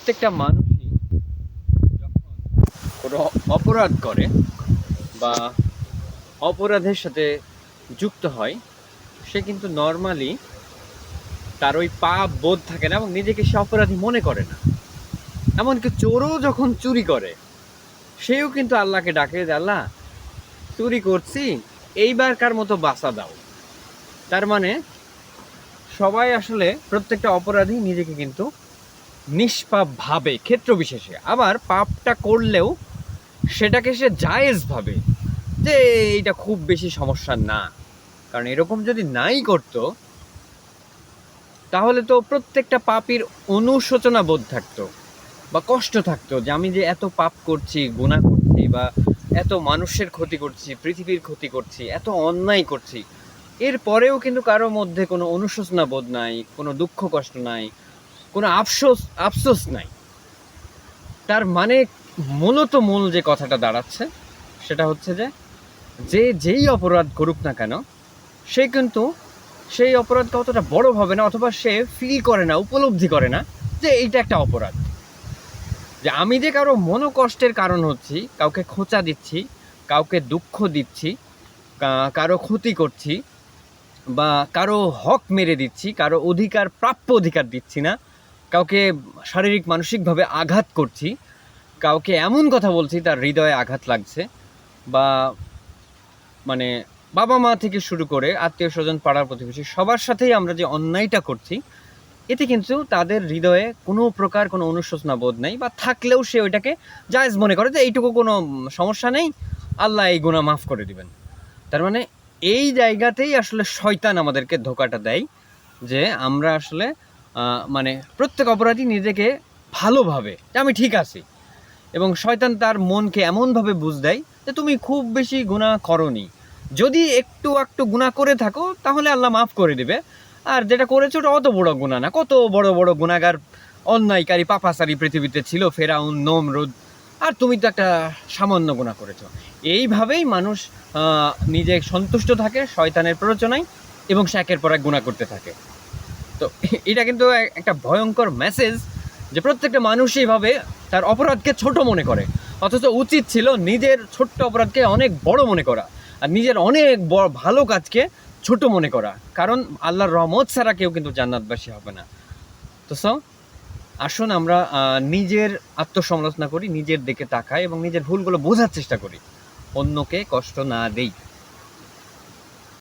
প্রত্যেকটা মানুষই যখন কোনো অপরাধ করে বা অপরাধের সাথে যুক্ত হয়, সে কিন্তু নর্মালি তার ওই পাপ বোধ থাকে না এবং নিজেকে সে অপরাধী মনে করে না। এমনকি চোরও যখন চুরি করে, সেও কিন্তু আল্লাহকে ডাকে যে আল্লাহ, চুরি করছি, এইবারকার মতো বাঁচা দাও। তার মানে সবাই আসলে প্রত্যেকটা অপরাধী নিজেকে কিন্তু নিষ্পাপ ভাবে ক্ষেত্র বিশেষে, আবার পাপটা করলেও সেটাকে সে জায়েজ ভাবে যে এইটা খুব বেশি সমস্যা না। কারণ এরকম যদি নাই করতো, তাহলে তো প্রত্যেকটা পাপীর অনুশোচনা বোধ থাকতো বা কষ্ট থাকতো যে আমি যে এত পাপ করছি, গুনাহ করছি, বা এত মানুষের ক্ষতি করছি, পৃথিবীর ক্ষতি করছি, এত অন্যায় করছি, এরপরেও কিন্তু কারো মধ্যে কোনো অনুশোচনা বোধ নাই, কোনো দুঃখ কষ্ট নাই, কোনো আফসোস নাই। তার মানে মূল যে কথাটা দাঁড়াচ্ছে সেটা হচ্ছে যে যেই অপরাধ করুক না কেন, সে কিন্তু সেই অপরাধ কতটা বড় ভাবে না, অথবা সে ফিল করে না, উপলব্ধি করে না যে এইটা একটা অপরাধ। যে আমি যে কারো মনোকষ্টের কারণ হচ্ছি, কাউকে খোঁচা দিচ্ছি, কাউকে দুঃখ দিচ্ছি, কারো ক্ষতি করছি, বা কারো হক মেরে দিচ্ছি, কারো প্রাপ্য অধিকার দিচ্ছি না, কাউকে শারীরিক মানসিকভাবে আঘাত করছি, কাউকে এমন কথা বলছি তার হৃদয়ে আঘাত লাগছে, বা মানে বাবা মা থেকে শুরু করে আত্মীয় স্বজন, পাড়ার প্রতিবেশী, সবার সাথেই আমরা যে অন্যায়টা করছি, এতে কিন্তু তাদের হৃদয়ে কোনো প্রকার কোনো অনুশোচনা বোধ নেই, বা থাকলেও সে ওইটাকে জায়েজ মনে করে যে এইটুকু কোনো সমস্যা নেই, আল্লাহ এই গুনাহ মাফ করে দিবেন। তার মানে এই জায়গাতেই আসলে শয়তান আমাদেরকে ধোঁকাটা দেয় যে আমরা আসলে মানে প্রত্যেক অপরাধী নিজেকে ভালোভাবে যে আমি ঠিক আছি, এবং শয়তান তার মনকে এমনভাবে বুঝ দেয় যে তুমি খুব বেশি গুনাহ করনি, যদি একটু একটু গুনাহ করে থাকো তাহলে আল্লাহ মাফ করে দিবে, আর যেটা করেছো ওটা অত বড় গুনাহ না, কত বড় বড় গুনাহগার, অন্যায়কারী, পাপাচারী পৃথিবীতে ছিল, ফেরাউন, নমরুদ, আর তুমি তো একটা সামান্য গুনাহ করেছো। এইভাবেই মানুষ নিজে সন্তুষ্ট থাকে শয়তানের প্ররোচনায়, এবং সে একের পর এক গুনাহ করতে থাকে। তো এটা কিন্তু একটা ভয়ঙ্কর মেসেজ যে প্রত্যেকটা মানুষ এইভাবে তার অপরাধকে ছোট মনে করে, অথচ উচিত ছিল নিজের ছোট্ট অপরাধকে অনেক বড় মনে করা, আর নিজের অনেক বড় ভালো কাজকে ছোট মনে করা। কারণ আল্লাহর রহমত ছাড়া কেউ কিন্তু জান্নাতবাসী হবে না। তো আসুন আমরা নিজের আত্মসমালোচনা করি, নিজের দিকে তাকাই এবং নিজের ভুলগুলো বোঝার চেষ্টা করি, অন্যকে কষ্ট না দেই।